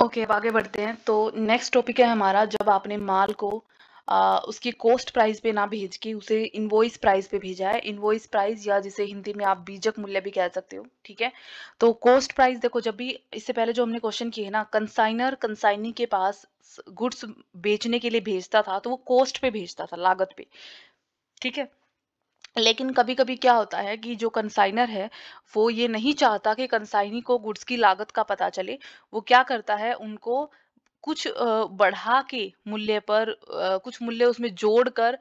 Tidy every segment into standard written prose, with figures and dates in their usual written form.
Okay, अब आगे बढ़ते हैं। तो नेक्स्ट टॉपिक है हमारा, जब आपने माल को उसकी कॉस्ट प्राइस पे ना भेज के उसे इनवॉइस प्राइस पे भेजा है। इनवॉइस प्राइस, या जिसे हिंदी में आप बीजक मूल्य भी कह सकते हो, ठीक है। तो कॉस्ट प्राइस देखो, जब भी इससे पहले जो हमने क्वेश्चन किए ना, कंसाइनर कंसाइनी के पास गुड्स बेचने के लिए भेजता था तो वो कॉस्ट पे भेजता था, लागत पे, ठीक है। लेकिन कभी कभी क्या होता है कि जो कंसाइनर है वो ये नहीं चाहता कि कंसाइनी को गुड्स की लागत का पता चले। वो क्या करता है, उनको कुछ बढ़ा के मूल्य पर कुछ मूल्य उसमें जोड़कर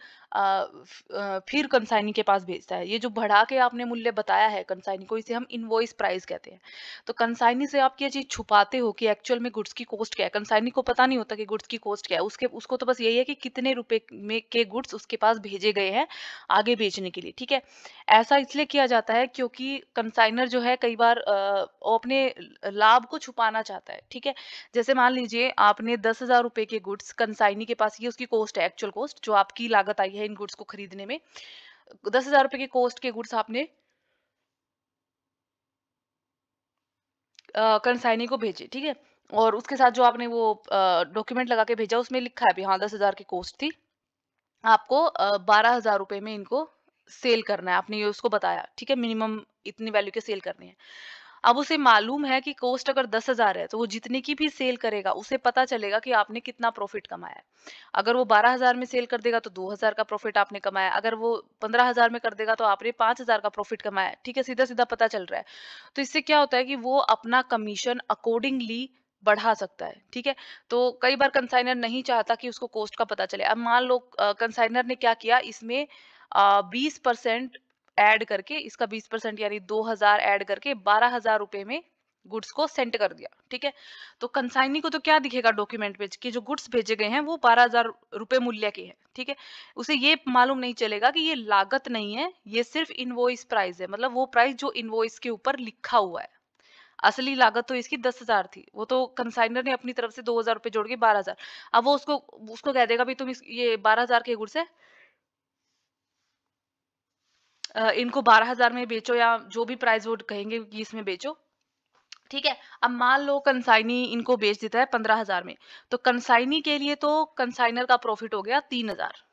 फिर कंसाइनी के पास भेजता है। ये जो बढ़ा के आपने मूल्य बताया है कंसाइनी को, इसे हम इनवॉइस प्राइस कहते हैं। तो कंसाइनी से आप ये चीज छुपाते हो कि एक्चुअल में गुड्स की कॉस्ट क्या है। कंसाइनी को पता नहीं होता कि गुड्स की कॉस्ट क्या है, उसके उसको तो बस यही है कि कितने रुपए में के गुड्स उसके पास भेजे गए हैं आगे बेचने के लिए, ठीक है। ऐसा इसलिए किया जाता है क्योंकि कंसाइनर जो है कई बार वो अपने लाभ को छुपाना चाहता है, ठीक है। जैसे मान लीजिए आपने 10,000 रुपए के गुड्स कंसाइनी के पास, ये उसकी कॉस्ट है, एक्चुअल कॉस्ट जो आपकी लागत आई है इन गुड्स को खरीदने में। 10,000 रुपए के कॉस्ट के गुड्स आपने कंसाइनी को भेजे, ठीक है। और उसके साथ जो आपने वो डॉक्यूमेंट लगा के भेजा, उसमें लिखा है भी हाँ 10,000 की कॉस्ट थी, आपको 12,000 रुपए में इनको सेल करना है। आपने ये उसको बताया, ठीक है, मिनिमम इतनी वैल्यू के सेल करने हैं। अब उसे मालूम है कि कॉस्ट अगर 10,000 है तो वो जितने की भी सेल करेगा उसे पता चलेगा कि आपने कितना प्रॉफिट कमाया है। अगर वो 12,000 में सेल कर देगा तो 2,000 का प्रॉफिट आपने कमाया। अगर वो 15,000 में कर देगा तो आपने 5,000 का प्रॉफिट कमाया है, ठीक है। सीधा सीधा पता चल रहा है। तो इससे क्या होता है कि वो अपना कमीशन अकॉर्डिंगली बढ़ा सकता है, ठीक है। तो कई बार कंसाइनर नहीं चाहता कि उसको कॉस्ट का पता चले। अब मान लो कंसाइनर ने क्या किया, इसमें 20% ऐड करके, इसका 20% यानी 2,000 ऐड करके 12,000 रुपए में गुड्स को सेंड कर दिया, ठीक है। तो कंसाइनी को तो क्या दिखेगा डॉक्यूमेंट पे कि जो गुड्स भेजे गए हैं वो 12,000 रुपए मूल्य के हैं, ठीक है। उसे ये मालूम नहीं चलेगा कि ये लागत नहीं है, ये सिर्फ इनवॉइस प्राइस है, मतलब वो प्राइस जो इनवॉइस के ऊपर लिखा हुआ है। असली लागत तो इसकी 10,000 थी, वो तो कंसाइनर ने अपनी तरफ से 2,000 रुपए जोड़ के 12,000। अब वो उसको उसको कह देगा भी तुम ये 12,000 के गुड्स है, इनको 12,000 में बेचो, या जो भी प्राइस वो कहेंगे कि इसमें बेचो, ठीक है। अब मान लो कंसाइनी इनको बेच देता है 15,000 में, तो कंसाइनी के लिए तो कंसाइनर का प्रॉफिट हो गया 3,000,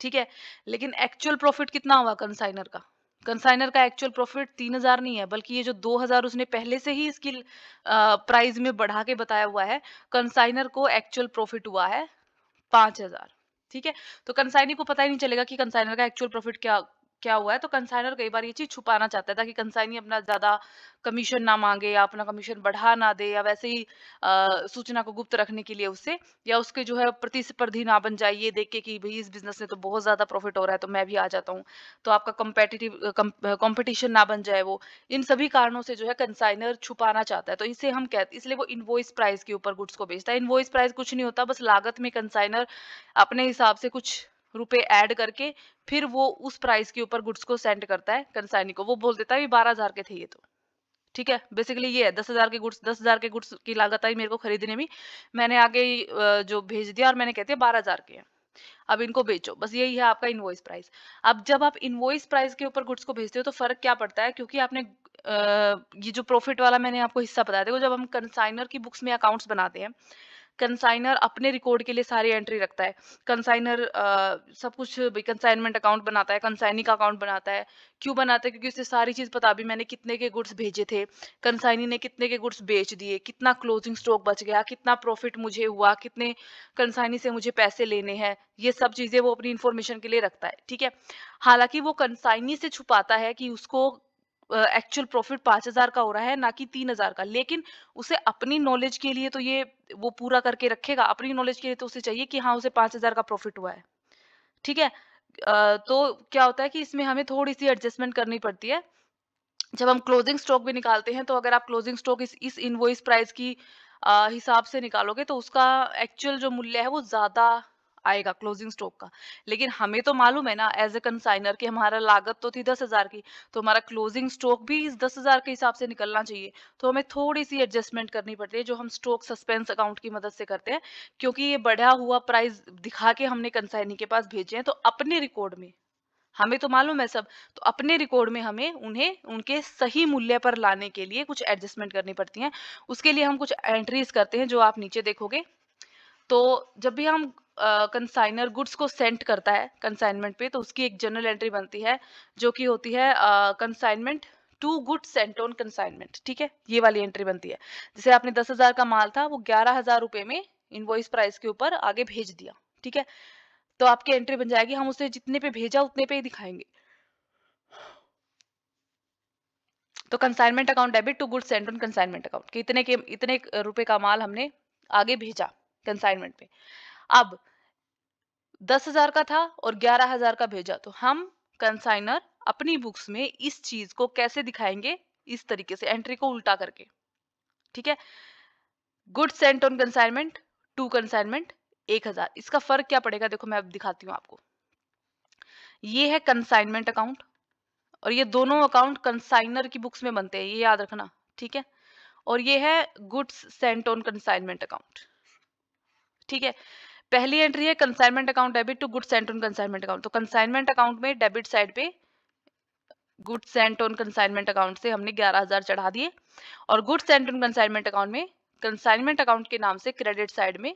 ठीक है। लेकिन एक्चुअल प्रॉफिट कितना हुआ कंसाइनर का? कंसाइनर का एक्चुअल प्रॉफिट 3,000 नहीं है, बल्कि ये जो 2,000 उसने पहले से ही इसकी प्राइस में बढ़ा के बताया हुआ है, कंसाइनर को एक्चुअल प्रॉफिट हुआ है 5,000, ठीक है। तो कंसाइनी को पता ही नहीं चलेगा कि कंसाइनर का एक्चुअल प्रॉफिट क्या क्या हुआ है। तो कंसाइनर कई बार ये चीज छुपाना चाहता है ताकि कंसाइनी अपना ज्यादा कमीशन ना मांगे, या अपना कमीशन बढ़ा ना दे, या वैसे ही सूचना को गुप्त रखने के लिए उससे, या उसके जो है प्रतिस्पर्धी ना बन जाए ये देख के कि भाई इस बिजनेस में तो बहुत ज्यादा प्रॉफिट हो रहा है तो मैं भी आ जाता हूँ। तो आपका कंपेटिटिव कंपटीशन ना बन जाए वो। इन सभी कारणों से जो है कंसाइनर छुपाना चाहता है, तो इसे हम कहते, इसलिए वो इनवॉइस प्राइस के ऊपर गुड्स को बेचता है। इनवॉइस प्राइस कुछ नहीं होता, बस लागत में कंसाइनर अपने हिसाब से कुछ रुपए ऐड करके फिर वो उस प्राइस के ऊपर गुड्स को सेंड करता है कंसाइनी को। वो बोल देता है 12,000 के थे ये तो, ठीक है। बेसिकली ये है, 10,000 के गुड्स की लागत आई मेरे को खरीदने में, मैंने आगे जो भेज दिया और मैंने कहते हैं 12,000 के हैं, अब इनको बेचो। बस यही है आपका इनवॉइस प्राइस। अब जब आप इनवॉइस प्राइस के ऊपर गुड्स को भेजते हो तो फर्क क्या पड़ता है, क्योंकि आपने ये जो प्रॉफिट वाला मैंने आपको हिस्सा बताया, देखो जब हम कंसाइनर की बुक्स में अकाउंट्स बनाते हैं, कंसाइनर अपने रिकॉर्ड के लिए सारी एंट्री रखता है। कंसाइनर सब कुछ कंसाइनमेंट अकाउंट बनाता है, कंसाइनी का अकाउंट बनाता है। क्यों बनाता है? क्योंकि उसे सारी चीज पता भी मैंने कितने के गुड्स भेजे थे, कंसाइनी ने कितने के गुड्स बेच दिए, कितना क्लोजिंग स्टॉक बच गया, कितना प्रॉफिट मुझे हुआ, कितने कंसाइनी से मुझे पैसे लेने हैं, ये सब चीजें वो अपनी इंफॉर्मेशन के लिए रखता है, ठीक है। हालांकि वो कंसाइनी से छुपाता है कि उसको एक्चुअल प्रॉफिट 5,000 का हो रहा है ना कि 3,000 का, लेकिन उसे अपनी नॉलेज के लिए तो ये वो पूरा करके रखेगा। अपनी नॉलेज के लिए तो उसे चाहिए कि हाँ उसे 5,000 का प्रॉफिट हुआ है, ठीक है। तो क्या होता है कि इसमें हमें थोड़ी सी एडजस्टमेंट करनी पड़ती है। जब हम क्लोजिंग स्टॉक भी निकालते हैं तो अगर आप क्लोजिंग स्टॉक इस इनवॉइस प्राइस की हिसाब से निकालोगे तो उसका एक्चुअल जो मूल्य है वो ज्यादा आएगा क्लोजिंग स्टॉक का। लेकिन हमें तो मालूम है ना एज ए कंसाइनर कि हमारा लागत तो थी 10,000 की, तो हमारा क्लोजिंग स्टॉक भी इस 10,000 के हिसाब से निकलना चाहिए। तो हमें थोड़ी सी एडजस्टमेंट करनी पड़ती है जो हम स्टॉक सस्पेंस अकाउंट की मदद से करते हैं, क्योंकि ये बढ़ा हुआ प्राइस दिखा के हमने कंसाइनी के पास भेजे हैं तो अपने रिकॉर्ड में हमें तो मालूम है सब। तो अपने रिकॉर्ड में हमें उन्हें उनके सही मूल्य पर लाने के लिए कुछ एडजस्टमेंट करनी पड़ती हैं। उसके लिए हम कुछ एंट्रीज करते हैं जो आप नीचे देखोगे। तो जब भी हम कंसाइनर गुड्स को सेंड करता है कंसाइनमेंट पे, तो उसकी एक जनरल एंट्री बनती है जो कि होती है consignment to goods sent on consignment. ठीक है, ये वाली एंट्री बनती है। जैसे आपने 10,000 का माल था, वो 11,000 रुपए में इनवॉइस प्राइस के ऊपर आगे भेज दिया। ठीक है, तो आपकी एंट्री बन जाएगी, हम उसे जितने पे भेजा उतने पे ही दिखाएंगे। तो consignment account debit to goods sent on consignment account, कि इतने रुपए का माल हमने आगे भेजा कंसाइनमेंट पे। अब 10,000 का था और 11,000 का भेजा, तो हम कंसाइनर अपनी बुक्स में इस चीज को कैसे दिखाएंगे, इस तरीके से एंट्री को उल्टा करके। ठीक है, goods sent on consignment to consignment 1,000। इसका फर्क क्या पड़ेगा, देखो मैं अब दिखाती हूँ आपको। ये है कंसाइनमेंट अकाउंट और ये दोनों अकाउंट कंसाइनर की बुक्स में बनते हैं, ये याद रखना। ठीक है, और ये है goods sent on consignment account. ठीक है, पहली एंट्री है consignment account debit to goods sent on consignment account. तो कंसाइनमेंट अकाउंट में डेबिट साइड पे goods sent on consignment account से हमने 11,000 चढ़ा दिए, और goods sent on consignment account में कंसाइनमेंट अकाउंट के नाम से क्रेडिट साइड में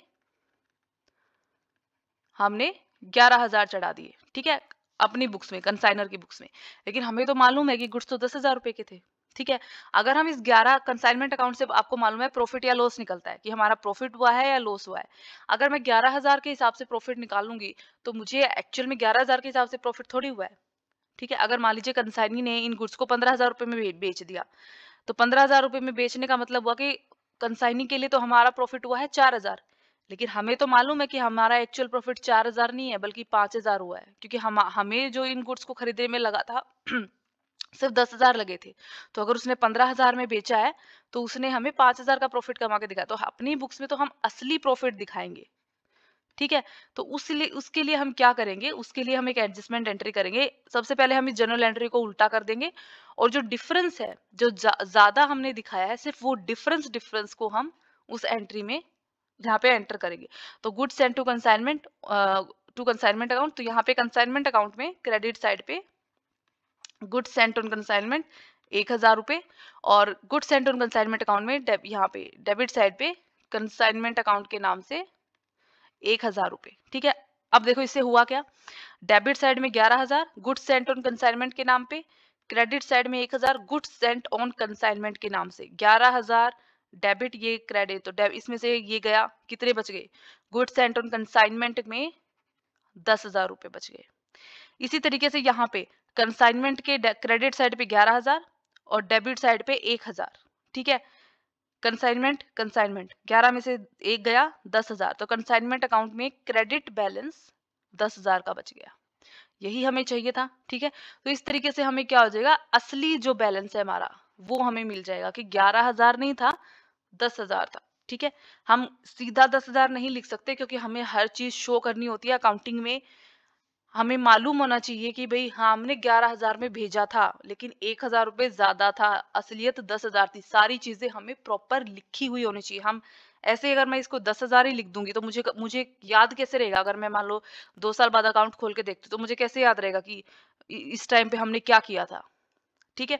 हमने 11,000 चढ़ा दिए। ठीक है, अपनी बुक्स में, कंसाइनर की बुक्स में। लेकिन हमें तो मालूम है कि गुड्स तो 10,000 रुपए के थे। ठीक है, अगर हम इस 11 कंसाइनमेंट अकाउंट से, आपको मालूम है प्रॉफिट या लॉस निकलता है कि हमारा प्रॉफिट हुआ है या लॉस हुआ है। अगर मैं 11,000 के हिसाब से प्रॉफिट निकालूंगी, तो मुझे एक्चुअल में 11,000 के हिसाब से प्रॉफिट थोड़ी हुआ है। ठीक है, अगर मान लीजिए कंसाइनी ने इन गुड्स को 15,000 रुपए में बेच दिया, तो 15,000 रुपए में बेचने का मतलब हुआ कि कंसाइनी के लिए तो हमारा प्रॉफिट हुआ है 4,000। लेकिन हमें तो मालूम है कि हमारा एक्चुअल प्रॉफिट 4,000 नहीं है बल्कि 5,000 हुआ है, क्योंकि हमें जो इन गुड्स को खरीदने में लगा था सिर्फ 10,000 लगे थे। तो अगर उसने 15,000 में बेचा है, तो उसने हमें 5,000 का प्रॉफिट कमा के दिखाया। तो अपनी बुक्स में तो हम असली प्रॉफिट दिखाएंगे। ठीक है, तो उसके लिए हम क्या करेंगे, उसके लिए हम एक एडजस्टमेंट एंट्री करेंगे। सबसे पहले हम इस जर्नल एंट्री को उल्टा कर देंगे, और जो डिफरेंस है, जो ज्यादा हमने दिखाया है, सिर्फ वो डिफरेंस को हम उस एंट्री में यहाँ पे एंटर करेंगे। तो goods sent to consignment account, तो यहाँ पे कंसाइनमेंट अकाउंट में क्रेडिट साइड पे गुड्स सेंट ऑन कंसाइनमेंट 1,000 रुपए, और goods sent on consignment account में यहाँ पे डेबिट साइड पे कंसाइनमेंट अकाउंट के नाम से 1,000 रुपए। ठीक है, अब देखो इससे हुआ क्या, डेबिट साइड में 11,000 गुड्स सेंट ऑन कंसाइनमेंट के नाम पे, क्रेडिट साइड में 1,000 गुड्स सेंट ऑन कंसाइनमेंट के नाम से। 11,000 डेबिट, ये क्रेडिट, तो इसमें से ये गया, कितने बच गए, गुड्स सेंट ऑन कंसाइनमेंट में 10,000 रुपए बच गए। इसी तरीके से यहाँ पे कंसाइनमेंट के क्रेडिट साइड पे 11,000 और डेबिट साइड पे 1,000। ठीक है, कंसाइनमेंट कंसाइनमेंट 11 में से एक गया, 10,000, तो कंसाइनमेंट अकाउंट में क्रेडिट बैलेंस 10,000 का बच गया। यही हमें चाहिए था। ठीक है, तो इस तरीके से हमें क्या हो जाएगा, असली जो बैलेंस है हमारा वो हमें मिल जाएगा कि 11,000 नहीं था, 10,000 था। ठीक है, हम सीधा 10,000 नहीं लिख सकते, क्योंकि हमें हर चीज शो करनी होती है अकाउंटिंग में। हमें मालूम होना चाहिए कि भाई हाँ, हमने 11,000 में भेजा था, लेकिन 1,000 रुपए ज्यादा था, असलियत 10,000 थी। सारी चीजें हमें प्रॉपर लिखी हुई होनी चाहिए। हम ऐसे अगर मैं इसको 10,000 ही लिख दूंगी, तो मुझे मुझे याद कैसे रहेगा। अगर मैं मान लो 2 साल बाद अकाउंट खोल के देखती हूँ, तो मुझे कैसे याद रहेगा कि इस टाइम पे हमने क्या किया था। ठीक है,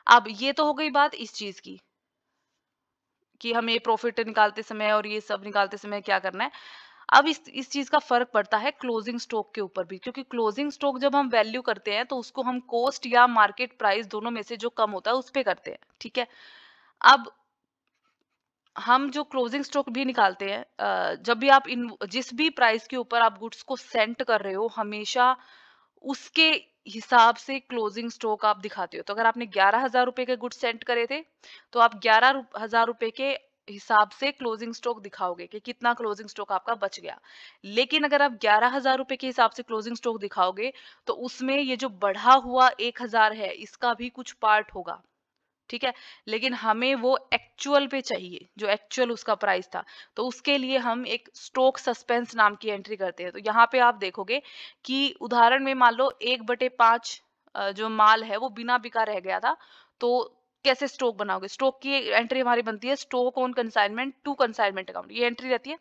अब ये तो हो गई बात इस चीज की कि हमें प्रॉफिट निकालते समय और ये सब निकालते समय क्या करना है। अब इस चीज का फर्क पड़ता है क्लोजिंग स्टॉक के ऊपर भी, क्योंकि क्लोजिंग स्टॉक जब हम वैल्यू करते हैं, तो उसको हम कॉस्ट या मार्केट प्राइस दोनों में से जो कम होता है उस पे करते हैं। ठीक है, अब हम जो क्लोजिंग स्टॉक भी निकालते हैं, जब भी आप इन जिस भी प्राइस के ऊपर आप गुड्स को सेंट कर रहे हो, हमेशा उसके हिसाब से क्लोजिंग स्टॉक आप दिखाते हो। तो अगर आपने 11,000 रुपए के गुड्स सेंट करे थे, तो आप 11,000 रुपए के हिसाब से क्लोजिंग स्टॉक दिखाओगे कि कितना क्लोजिंग स्टॉक आपका बच गया। लेकिन अगर आप 11,000 रुपए के हिसाब से क्लोजिंग स्टॉक दिखाओगे, तो उसमें ये जो बढ़ा हुआ 1,000 है, इसका भी कुछ पार्ट होगा। ठीक है, लेकिन हमें वो एक्चुअल पे चाहिए, जो एक्चुअल उसका प्राइस था। तो उसके लिए हम एक स्टॉक सस्पेंस नाम की एंट्री करते हैं। तो यहाँ पे आप देखोगे कि उदाहरण में मान लो 1/5 जो माल है वो बिना बिका रह गया था, तो कैसे स्टॉक बनाओगे? स्टॉक की एंट्री हमारी बनती है stock on consignment to consignment account, ये एंट्री रहती है।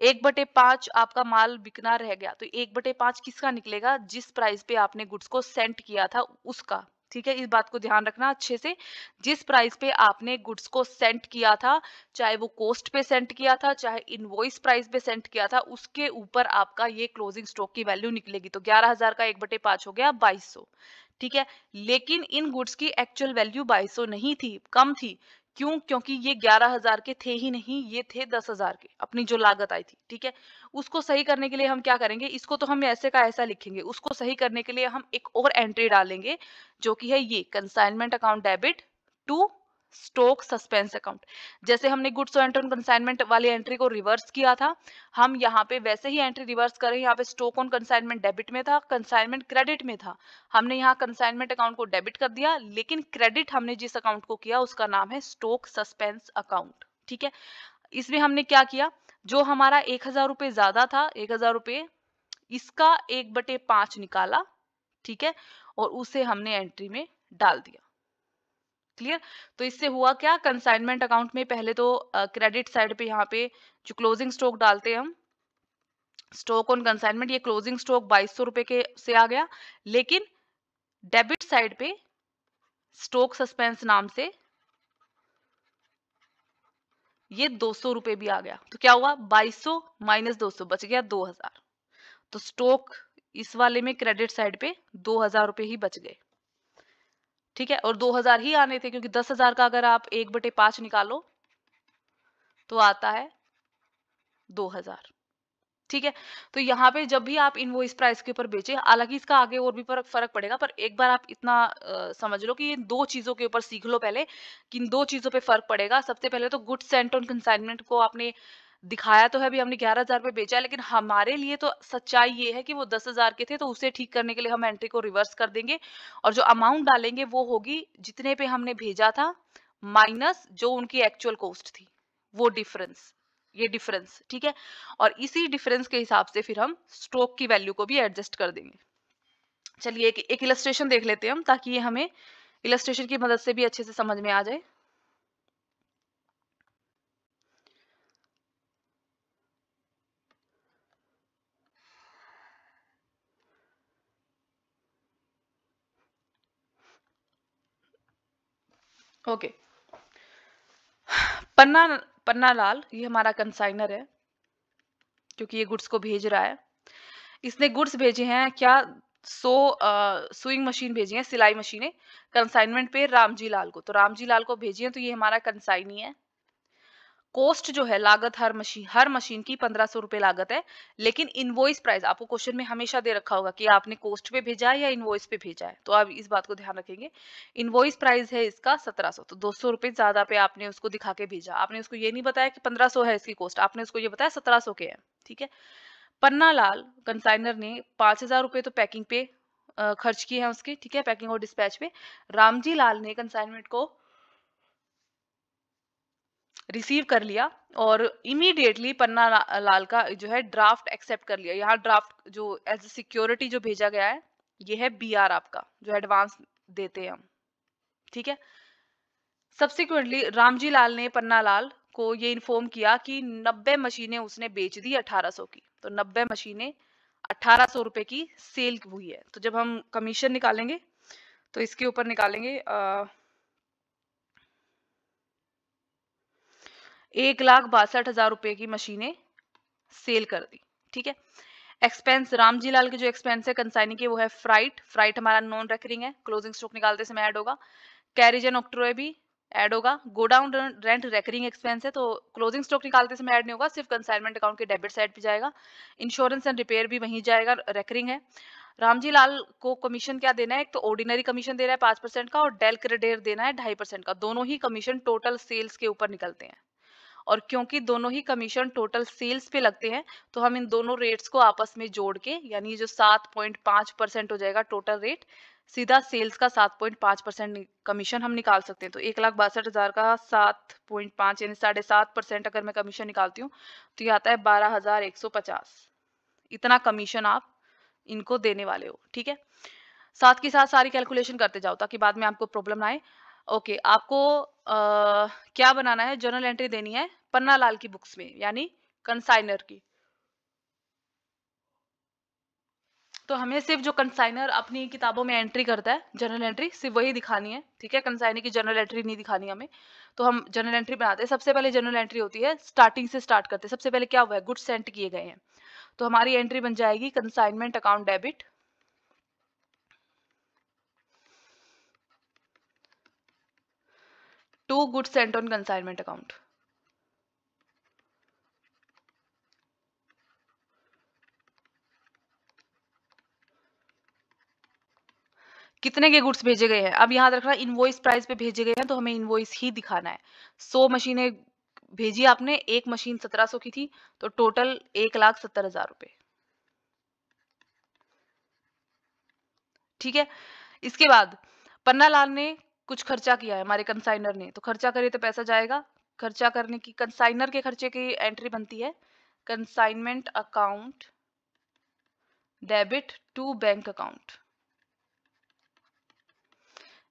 1/5 आपका माल बिकना रह गया तो 1/5 किसका निकलेगा? जिस प्राइस पे आपने गुड्स को सेंड किया था उसका। ठीक है, इस बात को ध्यान रखना अच्छे से। जिस प्राइस पे आपने गुड्स को सेंड किया था, चाहे वो कॉस्ट पे सेंड किया था, चाहे इनवॉइस प्राइस पे सेंड किया था, उसके ऊपर आपका ये क्लोजिंग स्टॉक की वैल्यू निकलेगी। तो 11,000 का 1/5 हो गया 2200। ठीक है, लेकिन इन गुड्स की एक्चुअल वैल्यू 2200 नहीं थी, कम थी। क्यों? क्योंकि ये 11,000 के थे ही नहीं, ये थे 10,000 के, अपनी जो लागत आई थी। ठीक है, उसको सही करने के लिए हम क्या करेंगे? इसको तो हम ऐसे का ऐसा लिखेंगे, उसको सही करने के लिए हम एक और एंट्री डालेंगे, जो कि है ये consignment account debit to stock suspense account. जैसे हमने गुड्स एंड ऑन कंसाइनमेंट वाली एंट्री को रिवर्स किया था, हम यहाँ पे वैसे ही एंट्री रिवर्स करें। यहाँ पे स्टॉक ऑन कंसाइनमेंट डेबिट में था, कंसाइनमेंट क्रेडिट में था। हमने यहाँ कंसाइनमेंट अकाउंट को डेबिट कर दिया, लेकिन क्रेडिट हमने जिस अकाउंट को किया उसका नाम है स्टॉक सस्पेंस अकाउंट। ठीक है, इसमें हमने क्या किया? जो हमारा 1,000 रुपये ज्यादा था, 1,000 रुपये, इसका 1/5 निकाला। ठीक है, और उसे हमने एंट्री में डाल दिया। क्लियर? तो इससे हुआ क्या? कंसाइनमेंट अकाउंट में पहले तो क्रेडिट साइड पे यहाँ पे जो क्लोजिंग स्टॉक डालते हैं हम, स्टॉक ऑन कंसाइनमेंट, ये क्लोजिंग स्टॉक 2200 रुपए के से आ गया। लेकिन डेबिट साइड पे स्टॉक सस्पेंस नाम से ये 200 रुपए भी आ गया। तो क्या हुआ? 2200 माइनस 200 बच गया 2000। तो स्टॉक इस वाले में क्रेडिट साइड पे 2000 रुपए ही बच गए। ठीक है, और 2000 ही आने थे, क्योंकि 10,000 का अगर आप 1/5 निकालो तो आता है 2000। ठीक है, तो यहाँ पे जब भी आप इनवॉइस प्राइस के ऊपर बेचे, हालांकि इसका आगे और भी फर्क पड़ेगा, पर एक बार आप इतना समझ लो कि इन दो चीजों के ऊपर सीख लो पहले, कि इन दो चीजों पे फर्क पड़ेगा। सबसे पहले तो गुड्स सेंट ऑन कंसाइनमेंट को आपने दिखाया तो है, अभी हमने 11,000 पे बेचा है, लेकिन हमारे लिए तो सच्चाई ये है कि वो 10,000 के थे, तो उसे ठीक करने के लिए हम एंट्री को रिवर्स कर देंगे, और जो अमाउंट डालेंगे वो होगी जितने पे हमने भेजा था माइनस जो उनकी एक्चुअल कॉस्ट थी, वो डिफरेंस, ये डिफरेंस। ठीक है, और इसी डिफरेंस के हिसाब से फिर हम स्टॉक की वैल्यू को भी एडजस्ट कर देंगे। चलिए एक इलस्ट्रेशन देख लेते हैं हम, ताकि ये हमें इलस्ट्रेशन की मदद से भी अच्छे से समझ में आ जाए। ओके, पन्ना पन्ना लाल ये हमारा कंसाइनर है, क्योंकि ये गुड्स को भेज रहा है। इसने गुड्स भेजे हैं क्या? 100 सुइंग मशीन भेजी है, सिलाई मशीनें, कंसाइनमेंट पे रामजी लाल को। तो रामजी लाल को भेजी है, तो ये हमारा कंसाइनी है। कॉस्ट जो है, लागत, हर मशीन की 1500 रुपए लागत है। लेकिन इनवॉइस प्राइस आपको क्वेश्चन में हमेशा दे रखा होगा कि आपने कॉस्ट पे भेजा है या इनवॉइस पे भेजा है, तो आप इस बात को ध्यान रखेंगे। इनवॉइस प्राइस है इसका 1700, तो 200 रुपए ज्यादा पे आपने उसको दिखा के भेजा। आपने उसको ये नहीं बताया कि 1500 है इसकी कॉस्ट, आपने उसको ये बताया 1700 के है। ठीक है, पन्ना लाल कंसाइनर ने 5,000 रुपए तो पैकिंग पे खर्च किए हैं उसके। ठीक है, पैकिंग और डिस्पैच पे। रामजी लाल ने कंसाइनमेंट को रिसीव कर लिया, और इमीडिएटली पन्ना लाल का जो है ड्राफ्ट एक्सेप्ट कर लिया। यहाँ ड्राफ्ट जो एज सिक्योरिटी जो भेजा गया है, ये है बीआर आपका, जो एडवांस देते हैं हम। ठीक है, सब्सिक्वेंटली रामजी लाल ने पन्ना लाल को ये इन्फॉर्म किया कि 90 मशीनें उसने बेच दी 1800 की। तो 90 मशीनें 1800 रुपए की सेल हुई है। तो जब हम कमीशन निकालेंगे तो इसके ऊपर निकालेंगे 1,62,000 रुपए की मशीनें सेल कर दी। ठीक है, एक्सपेंस रामजी लाल के जो एक्सपेंस है कंसाइनी के, वो है फ्राइट हमारा नॉन रेकरिंग है, क्लोजिंग स्टॉक निकालते समय ऐड होगा। कैरिज एंड ऑक्ट्रोय भी ऐड होगा। गोडाउन रेंट रेकरिंग एक्सपेंस है, तो क्लोजिंग स्टॉक निकालते समय ऐड नहीं होगा, सिर्फ कंसाइनमेंट अकाउंट के डेबिट साइड पे जाएगा। इंश्योरेंस एंड रिपेयर भी वहीं जाएगा, रेकरिंग है। रामजी लाल को कमीशन क्या देना है? एक तो ऑर्डिनरी कमीशन दे रहा है 5% का, और डेल क्रेडेट देना है 2.5% का। दोनों ही कमीशन टोटल सेल्स के ऊपर निकलते हैं, और क्योंकि दोनों ही कमीशन टोटल सेल्स पे लगते हैं, तो हम इन दोनों रेट्स को आपस में जोड़ के, यानी जो 7.5% हो जाएगा टोटल रेट, सीधा सेल्स का 7.5% कमीशन हम निकाल सकते हैं। तो 1,62,000 का 7.5 यानी 7.5% अगर मैं कमीशन निकालती हूँ, तो ये आता है 12,150। इतना कमीशन आप इनको देने वाले हो। ठीक है, साथ के साथ सारी कैलकुलेशन करते जाओ, ताकि बाद में आपको प्रॉब्लम ना आए। ओके, आपको क्या बनाना है, जर्नल एंट्री देनी है पन्ना लाल की बुक्स में, यानी कंसाइनर की। तो हमें सिर्फ जो कंसाइनर अपनी किताबों में एंट्री करता है, जर्नल एंट्री सिर्फ वही दिखानी है, ठीक है। कंसाइनर की जर्नल एंट्री नहीं दिखानी हमें। तो हम जर्नल एंट्री बनाते हैं। सबसे पहले जर्नल एंट्री होती है, स्टार्टिंग से स्टार्ट करते हैं। सबसे पहले क्या हुआ है, गुड्स सेंड किए गए हैं, तो हमारी एंट्री बन जाएगी consignment account debit to goods sent on consignment account. कितने के गुड्स भेजे गए हैं, अब यहाँ रखना इनवॉइस प्राइस पे भेजे गए हैं, तो हमें इनवॉइस ही दिखाना है। 100 मशीनें भेजी आपने, एक मशीन 1700 की थी, तो टोटल 1,70,000 रुपए, ठीक है। इसके बाद पन्ना लाल ने कुछ खर्चा किया है, हमारे कंसाइनर ने, तो खर्चा करे तो पैसा जाएगा। खर्चा करने की, कंसाइनर के खर्चे की एंट्री बनती है consignment account debit to bank account.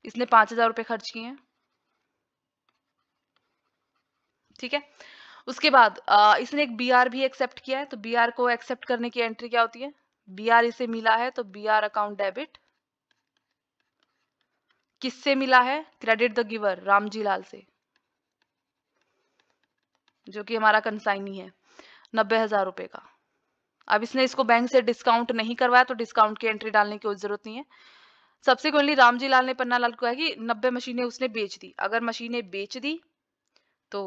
इसने 5,000 रुपए खर्च किए हैं, ठीक है। उसके बाद इसने एक बीआर भी एक्सेप्ट किया है, तो बीआर को एक्सेप्ट करने की एंट्री क्या होती है, बीआर इसे मिला है, तो बीआर अकाउंट डेबिट किससे मिला है, credit the giver, Ramji Lal से, जो कि हमारा कंसाइनी है, 90,000 रुपए का। अब इसने इसको बैंक से डिस्काउंट नहीं करवाया, तो डिस्काउंट की एंट्री डालने की कोई जरूरत नहीं है। सब्सिक्वेंटली रामजी लाल ने पन्ना लाल को कहा कि 90 मशीनें उसने बेच दी। अगर मशीनें बेच दी तो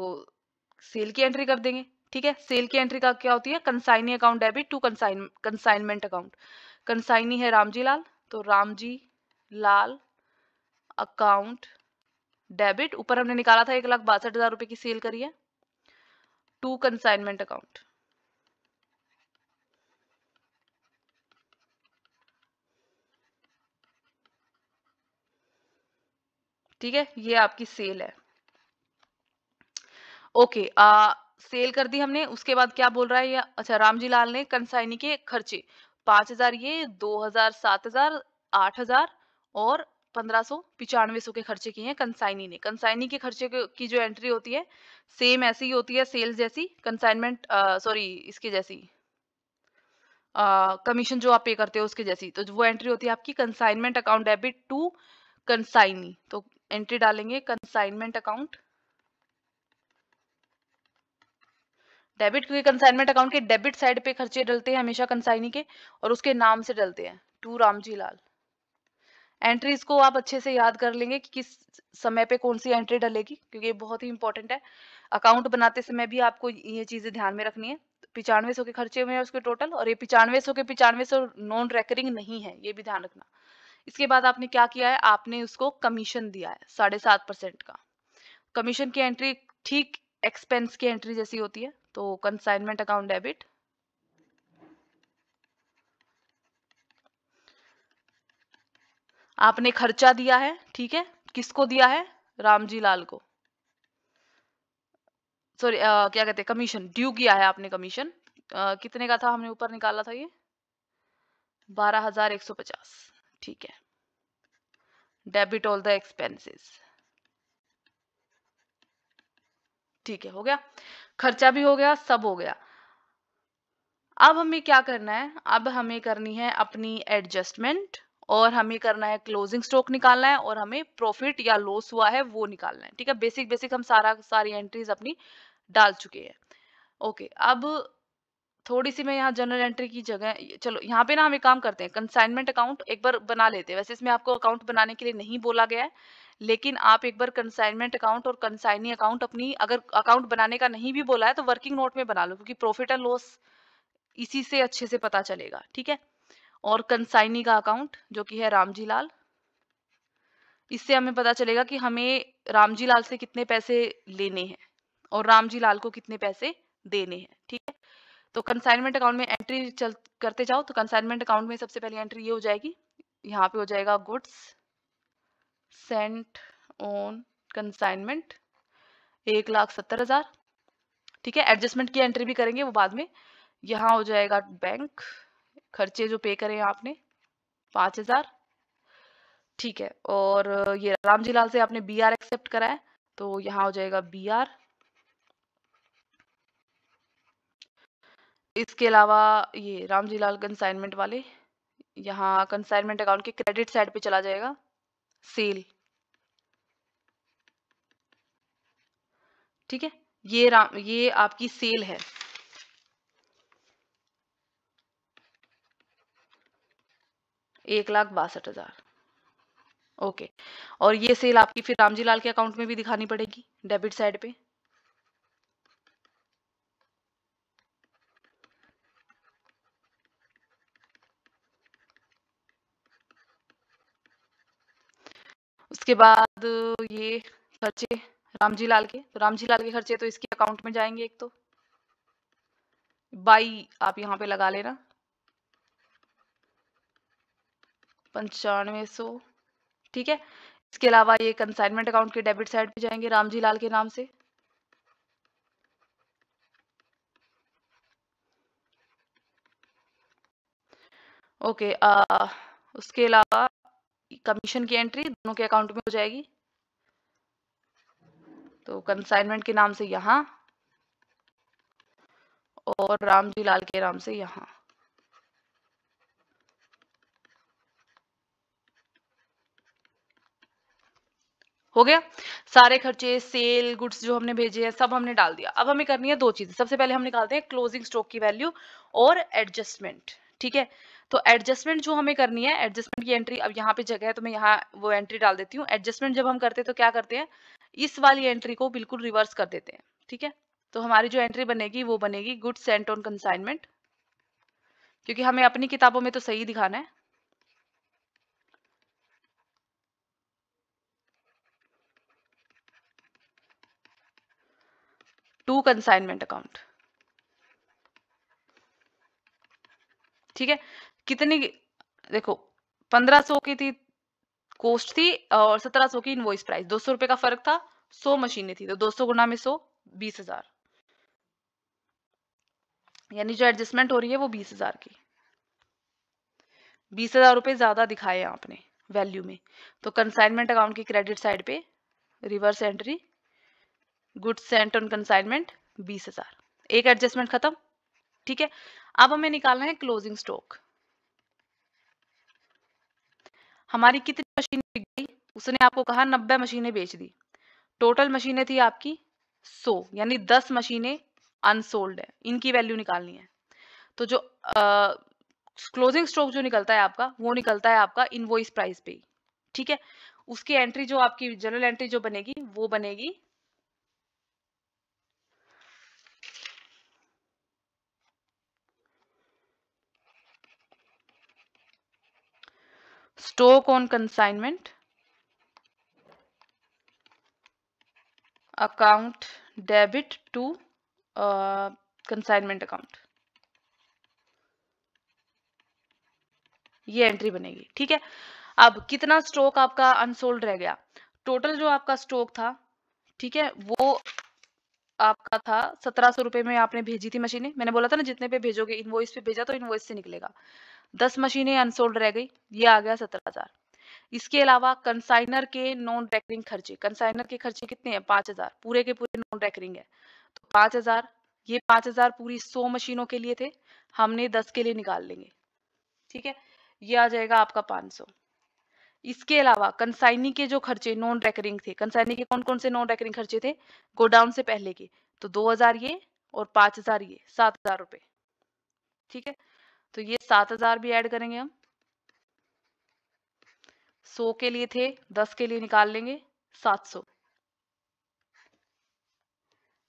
सेल की एंट्री कर देंगे, ठीक है। सेल की एंट्री का क्या होती है, consignee account debit to consignment account. Consignee है रामजी लाल, तो रामजी लाल अकाउंट डेबिट, ऊपर हमने निकाला था 1,62,000 रुपए की सेल करी है, टू कंसाइनमेंट अकाउंट, ठीक है। ये आपकी सेल है, ओके। सेल कर दी हमने। उसके बाद क्या बोल रहा है ये, अच्छा, रामजी लाल ने कंसाइनी के खर्चे 5,000, ये 2,000, 7,000, 8,000 और 1,595 के खर्चे किए हैं कंसाइनी ने। कंसाइनी के खर्चे की जो एंट्री होती है सेम ऐसी ही होती है, सेल्स जैसी, कंसाइनमेंट सॉरी इसकी जैसी, कमीशन जो आप पे करते हो उसके जैसी। तो वो एंट्री होती है आपकी consignment account debit to consignee. तो एंट्री डालेंगे कंसाइनमेंट अकाउंट डेबिट, क्योंकि कंसाइनमेंट अकाउंट के डेबिट साइड पे खर्चे डलते हैं हमेशा कंसाइनी के, और उसके नाम से डलते हैं, टू रामजी लाल। एंट्रीज को आप अच्छे से याद कर लेंगे कि किस समय पे कौन सी एंट्री डलेगी, क्योंकि ये बहुत ही इंपॉर्टेंट है। अकाउंट बनाते समय भी आपको ये चीजें ध्यान में रखनी है। 9500 के खर्चे हुए हैं उसके टोटल, और ये 9500 के 9500 नॉन रेकरिंग नहीं है, ये भी ध्यान रखना। इसके बाद आपने क्या किया है, आपने उसको कमीशन दिया है 7.5% का। कमीशन की एंट्री ठीक एक्सपेंस की एंट्री जैसी होती है, तो कंसाइनमेंट अकाउंट डेबिट, आपने खर्चा दिया है, ठीक है। किसको दिया है, रामजी लाल को, सॉरी क्या कहते हैं, कमीशन ड्यू किया है आपने कमीशन। कितने का था, हमने ऊपर निकाला था ये 12,150, ठीक है। डेबिट ऑल द एक्सपेंसेस, ठीक है, हो गया। खर्चा भी हो गया, सब हो गया। अब हमें क्या करना है, अब हमें करनी है अपनी एडजस्टमेंट, और हमें करना है क्लोजिंग स्टॉक निकालना है, और हमें प्रॉफिट या लॉस हुआ है वो निकालना है, ठीक है। बेसिक बेसिक हम सारी एंट्रीज अपनी डाल चुके हैं, ओके। अब थोड़ी सी मैं यहाँ जनरल एंट्री की जगह, चलो यहाँ पे ना हम एक काम करते हैं, कंसाइनमेंट अकाउंट एक बार बना लेते हैं। वैसे इसमें आपको अकाउंट बनाने के लिए नहीं बोला गया है, लेकिन आप एक बार कंसाइनमेंट अकाउंट और कंसाइनी अकाउंट अपनी, अगर अकाउंट बनाने का नहीं भी बोला है तो वर्किंग नोट में बना लो, क्योंकि प्रॉफिट एंड लॉस इसी से अच्छे से पता चलेगा, ठीक है। और कंसाइनी का अकाउंट जो कि है रामजी लाल, इससे हमें पता चलेगा कि हमें रामजी लाल से कितने पैसे लेने हैं और रामजी लाल को कितने पैसे देने हैं, ठीक है। तो कंसाइनमेंट अकाउंट में एंट्री चल करते जाओ, तो कंसाइनमेंट अकाउंट में सबसे पहली एंट्री ये हो जाएगी, यहाँ पे हो जाएगा गुड्स सेंट ऑन कंसाइनमेंट 1,70,000, ठीक है। एडजस्टमेंट की एंट्री भी करेंगे वो बाद में। यहाँ हो जाएगा बैंक खर्चे जो पे करे आपने 5,000, ठीक है। और ये रामजी लाल से आपने BR एक्सेप्ट करा है, तो यहाँ हो जाएगा BR। इसके अलावा ये रामजी लाल कंसाइनमेंट वाले, यहाँ कंसाइनमेंट अकाउंट के क्रेडिट साइड पे चला जाएगा सेल। ठीक है, ये आपकी सेल है। एक लाख 62,000। ओके, और ये सेल आपकी फिर रामजी लाल के अकाउंट में भी दिखानी पड़ेगी डेबिट साइड पे। उसके बाद ये खर्चे रामजी लाल के, तो रामजी लाल के खर्चे तो इसके अकाउंट में जाएंगे। एक तो बाई आप यहाँ पे लगा लेना 9500। ठीक है, इसके अलावा ये कंसाइनमेंट अकाउंट के डेबिट साइड पे जाएंगे रामजी लाल के नाम से। ओके, उसके अलावा कमीशन की एंट्री दोनों के अकाउंट में हो जाएगी, तो कंसाइनमेंट के नाम से यहाँ और रामजी लाल के नाम से यहाँ। हो गया, सारे खर्चे सेल गुड्स जो हमने भेजे हैं सब हमने डाल दिया। अब हमें करनी है दो चीजें। सबसे पहले हम निकालते हैं क्लोजिंग स्टॉक की वैल्यू और एडजस्टमेंट। ठीक है, तो एडजस्टमेंट जो हमें करनी है, एडजस्टमेंट की एंट्री अब यहाँ पे जगह है तो मैं यहाँ वो एंट्री डाल देती हूँ। एडजस्टमेंट जब हम करते हैं तो क्या करते हैं, इस वाली एंट्री को बिल्कुल रिवर्स कर देते हैं। ठीक है, तो हमारी जो एंट्री बनेगी वो बनेगी गुड्स सेंट ऑन कंसाइनमेंट, क्योंकि हमें अपनी किताबों में तो सही दिखाना है। To consignment account. ठीक है, कितनी, देखो 1500 की थी कॉस्ट थी और 1700 की इनवॉइस प्राइस, 200 रुपए का फर्क था। 100 मशीनें थी, तो 200 गुना में 100, 20,000। यानी जो एडजस्टमेंट हो रही है वो 20,000 की। 20,000 रुपए ज्यादा दिखाए हैं आपने वैल्यू में, तो कंसाइनमेंट अकाउंट की क्रेडिट साइड पे reverse entry goods sent on consignment 20,000। एक एडजस्टमेंट खत्म। ठीक है, अब हमें निकालना है क्लोजिंग स्टॉक। हमारी कितनी मशीन बिक गई, उसने आपको कहा 90 मशीनें बेच दी। टोटल मशीनें थी आपकी 100, यानी 10 मशीनें अनसोल्ड है, इनकी वैल्यू निकालनी है। तो जो क्लोजिंग स्टॉक जो निकलता है आपका, वो निकलता है आपका इनवॉइस प्राइस पे ही। ठीक है, उसकी एंट्री जो आपकी जनरल एंट्री जो बनेगी वो बनेगी stock on consignment account debit to consignment account, ये एंट्री बनेगी। ठीक है, अब कितना स्टॉक आपका अनसोल्ड रह गया, टोटल जो आपका स्टॉक था, ठीक है, वो आपका था 1700 रुपए में आपने भेजी थी मशीनें। मैंने बोला था ना जितने पे भेजोगे इनवॉइस पे भेजा तो इनवॉइस से निकलेगा। 10 मशीनें अनसोल्ड रह गई, ये आ गया 17,000। इसके अलावा कंसाइनर के नॉन रेकरिंग खर्चे, कंसाइनर के खर्चे कितने हैं, 5,000, पूरे के पूरे नॉन रेकरिंग है, तो 5,000। ये 5,000 पूरी 100 मशीनों के लिए थे, हमने 10 के लिए निकाल लेंगे। ठीक है, ये आ जाएगा आपका 500। इसके अलावा कंसाइनी के जो खर्चे नॉन रेकरिंग थे, कंसाइनी के कौन कौन से नॉन रेकरिंग खर्चे थे, गोडाउन से पहले के, तो 2,000 ये और 5,000 ये, 7,000 रुपए। ठीक है, तो ये 7,000 भी ऐड करेंगे हम। 100 के लिए थे, 10 के लिए निकाल लेंगे 700।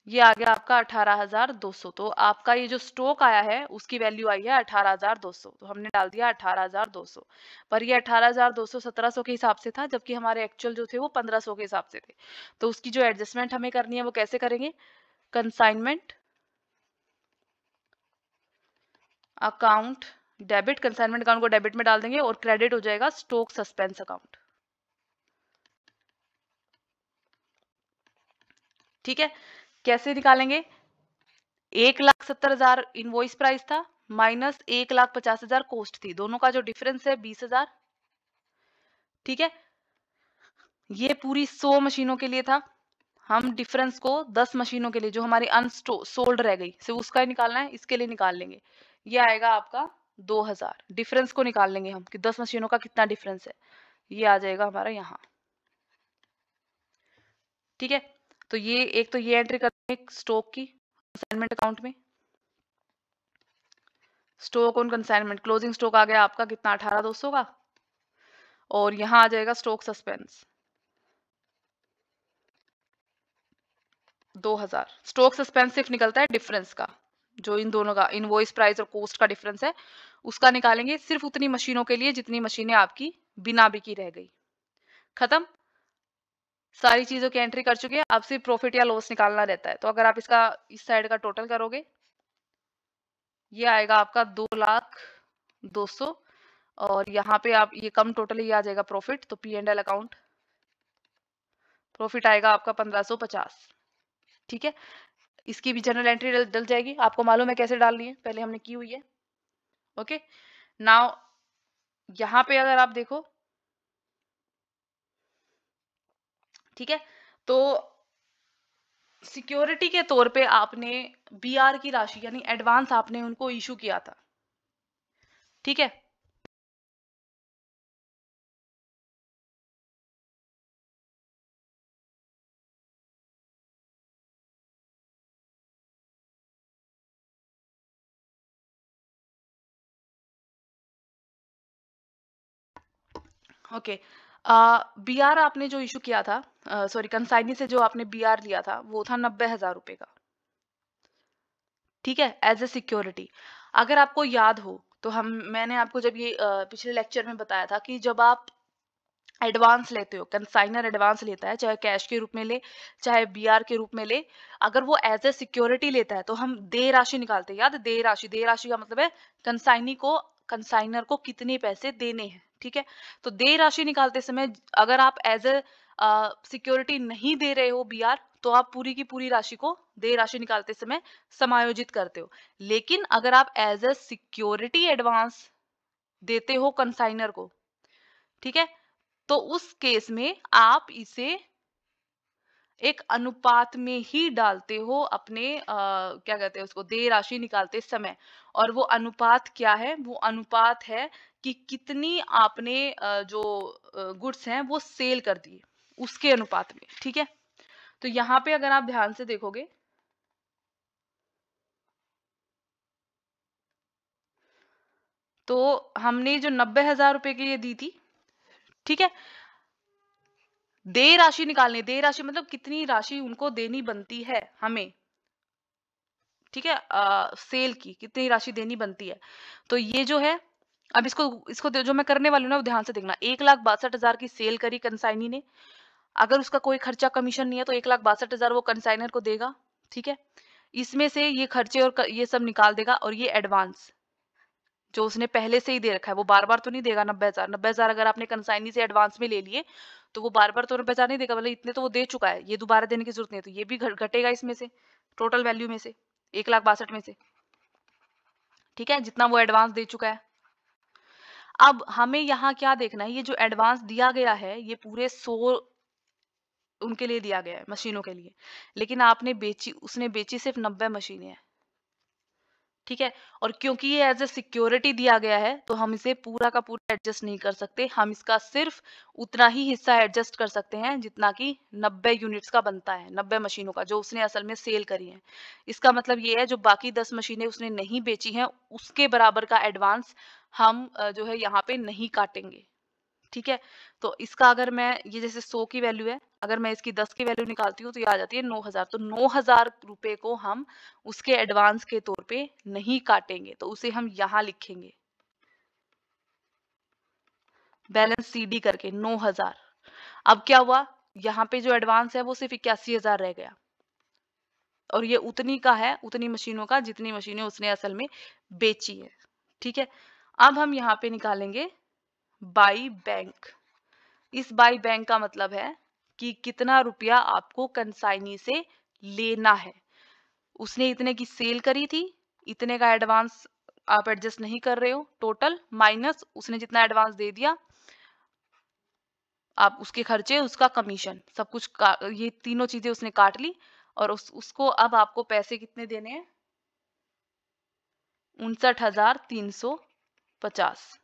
ये आ गया आपका 18,200। तो आपका ये जो स्टॉक आया है उसकी वैल्यू आई है 18,200, तो हमने डाल दिया 18,200। पर ये 18,200 1700 के हिसाब से था, जबकि हमारे एक्चुअल जो थे वो 1500 के हिसाब से थे। तो उसकी जो एडजस्टमेंट हमें करनी है वो कैसे करेंगे, consignment account debit, consignment account को डेबिट में डाल देंगे और क्रेडिट हो जाएगा स्टॉक सस्पेंस अकाउंट। ठीक है, कैसे निकालेंगे, 1,70,000 इनवॉइस प्राइस था माइनस 1,50,000 कॉस्ट थी, दोनों का जो डिफरेंस है 20,000। ठीक है, ये पूरी 100 मशीनों के लिए था। हम डिफरेंस को 10 मशीनों के लिए जो हमारी सोल्ड रह गई सिर्फ उसका ही निकालना है, इसके लिए निकाल लेंगे। ये आएगा आपका 2000। डिफरेंस को निकाल लेंगे हम कि 10 मशीनों का कितना डिफरेंस है। ये आ जाएगा हमारा यहाँ। ठीक है, तो ये एक तो ये एंट्री करते हैं स्टॉक की कंसाइनमेंट अकाउंट में। Stock on consignment, closing stock आ गया आपका कितना, 18200 का। और यहाँ आ जाएगा स्टॉक सस्पेंस 2000। स्टॉक सस्पेंस सिर्फ निकलता है डिफरेंस का, जो इन दोनों का इनवॉइस प्राइस और कॉस्ट का डिफरेंस है, उसका निकालेंगे सिर्फ उतनी मशीनों के लिए जितनी मशीनें आपकी बिना बिकी रह गई। खत्म, सारी चीजों की एंट्री कर चुके हैं। अब सिर्फ प्रॉफिट या लॉस निकालना रहता है। तो अगर आप इसका इस साइड का टोटल करोगे, ये आएगा आपका 2,02,00,000। और यहाँ पे आप ये कम टोटल ही आ जाएगा प्रॉफिट, तो P&L अकाउंट प्रॉफिट आएगा आपका 1550। ठीक है, इसकी भी जनरल एंट्री डल जाएगी। आपको मालूम है कैसे डालनी है, पहले हमने की हुई है। ओके, नाउ यहाँ पे अगर आप देखो, ठीक है, तो सिक्योरिटी के तौर पे आपने BR की राशि यानी एडवांस आपने उनको इशू किया था। ठीक है, ओके। BR आपने जो इशू किया था, सॉरी कंसाइनी से जो आपने BR लिया था वो था 90,000 रुपए का। ठीक है, एज ए सिक्योरिटी। अगर आपको याद हो तो मैंने आपको जब ये पिछले लेक्चर में बताया था कि जब आप एडवांस लेते हो, कंसाइनर एडवांस लेता है, चाहे कैश के रूप में ले चाहे BR के रूप में ले, अगर वो एज ए सिक्योरिटी लेता है तो हम देय राशि निकालते हैं। याद, देय राशि, देय राशि का मतलब है कंसाइनी को, कंसाइनर को कितने पैसे देने हैं। ठीक है, तो देय राशि निकालते समय अगर आप एज ए सिक्योरिटी नहीं दे रहे हो BR, तो आप पूरी की पूरी राशि को देय राशि निकालते समय समायोजित करते हो। लेकिन अगर आप एज ए सिक्योरिटी एडवांस देते हो कंसाइनर को, ठीक है, तो उस केस में आप इसे एक अनुपात में ही डालते हो अपने क्या कहते हैं उसको, देय राशि निकालते समय। और वो अनुपात क्या है, वो अनुपात है कि कितनी आपने जो गुड्स हैं वो सेल कर दिए, उसके अनुपात में। ठीक है, तो यहाँ पे अगर आप ध्यान से देखोगे तो हमने जो 90,000 रुपए की ये दी थी, ठीक है, देय राशि निकालनी, देय राशि मतलब कितनी राशि उनको देनी बनती है हमें। ठीक है, सेल की कितनी राशि देनी बनती है। तो ये जो है, अब इसको इसको जो मैं करने वाली हूँ ना वो ध्यान से देखना। 1,62,000 की सेल करी कंसाइनी ने, अगर उसका कोई खर्चा कमीशन नहीं है तो 1,62,000 वो कंसाइनर को देगा। ठीक है, इसमें से ये खर्चे और ये सब निकाल देगा। और ये एडवांस जो उसने पहले से ही दे रखा है, वो बार बार तो नहीं देगा। 90,000 अगर आपने कंसाइनी से एडवांस में ले लिए तो वो बार बार तो 90,000 नहीं देगा, मतलब इतने तो वो दे चुका है, ये दोबारा देने की जरूरत नहीं है। तो ये भी घटेगा इसमें से, टोटल वैल्यू में से, 1,62,000 में से। ठीक है, जितना वो एडवांस दे चुका है। अब हमें यहाँ क्या देखना है, ये जो एडवांस दिया गया है ये पूरे 100 उनके लिए दिया गया है, मशीनों के लिए। लेकिन आपने बेची, उसने बेची सिर्फ 90 मशीनें हैं। ठीक है, और क्योंकि ये एज ए सिक्योरिटी दिया गया है तो हम इसे पूरा का पूरा एडजस्ट नहीं कर सकते। हम इसका सिर्फ उतना ही हिस्सा एडजस्ट कर सकते हैं जितना कि 90 यूनिट्स का बनता है, 90 मशीनों का जो उसने असल में सेल करी है। इसका मतलब ये है जो बाकी 10 मशीनें उसने नहीं बेची हैं उसके बराबर का एडवांस हम जो है यहाँ पे नहीं काटेंगे। ठीक है, तो इसका अगर मैं, ये जैसे 100 की वैल्यू है, अगर मैं इसकी 10 की वैल्यू निकालती हूँ तो ये आ जाती है 9,000। तो 9,000 रुपए को हम उसके एडवांस के तौर पे नहीं काटेंगे, तो उसे हम यहाँ लिखेंगे बैलेंस CD करके 9,000। अब क्या हुआ, यहाँ पे जो एडवांस है वो सिर्फ 81,000 रह गया। और ये उतनी का है, उतनी मशीनों का जितनी मशीनें उसने असल में बेची है। ठीक है, अब हम यहाँ पे निकालेंगे बाई बैंक। इस बाई बैंक का मतलब है कि कितना रुपया आपको कंसाइनी से लेना है। उसने इतने की सेल करी थी, इतने का एडवांस आप एडजस्ट नहीं कर रहे हो, टोटल माइनस उसने जितना एडवांस दे दिया आप उसके खर्चे, उसका कमीशन, सब कुछ ये तीनों चीजें उसने काट ली, और उसको अब आपको पैसे कितने देने हैं? 59,350।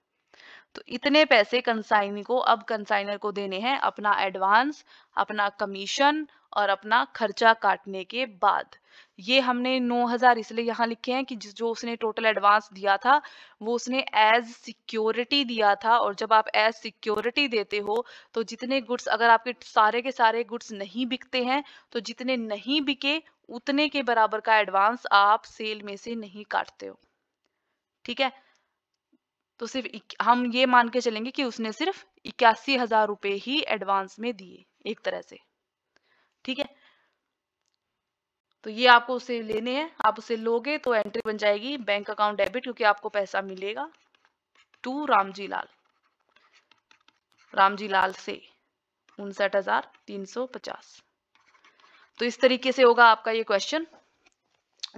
तो इतने पैसे कंसाइनी को अब कंसाइनर को देने हैं, अपना एडवांस, अपना कमीशन और अपना खर्चा काटने के बाद। ये हमने 9,000 इसलिए यहाँ लिखे हैं कि जो उसने टोटल एडवांस दिया था वो उसने एज सिक्योरिटी दिया था, और जब आप एज सिक्योरिटी देते हो तो जितने गुड्स, अगर आपके सारे के सारे गुड्स नहीं बिकते हैं तो जितने नहीं बिके उतने के बराबर का एडवांस आप सेल में से नहीं काटते हो। ठीक है, तो सिर्फ हम ये मान के चलेंगे कि उसने सिर्फ 81,000 रुपए ही एडवांस में दिए एक तरह से। ठीक है, तो ये आपको उसे लेने हैं, आप उसे लोगे तो एंट्री बन जाएगी बैंक अकाउंट डेबिट, क्योंकि आपको पैसा मिलेगा टू रामजी लाल से 59,350। तो इस तरीके से होगा आपका ये क्वेश्चन,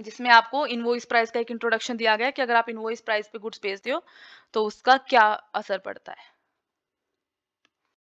जिसमें आपको इनवॉइस प्राइस का एक इंट्रोडक्शन दिया गया है कि अगर आप इनवॉइस प्राइस पे गुड्स बेचते हो तो उसका क्या असर पड़ता है।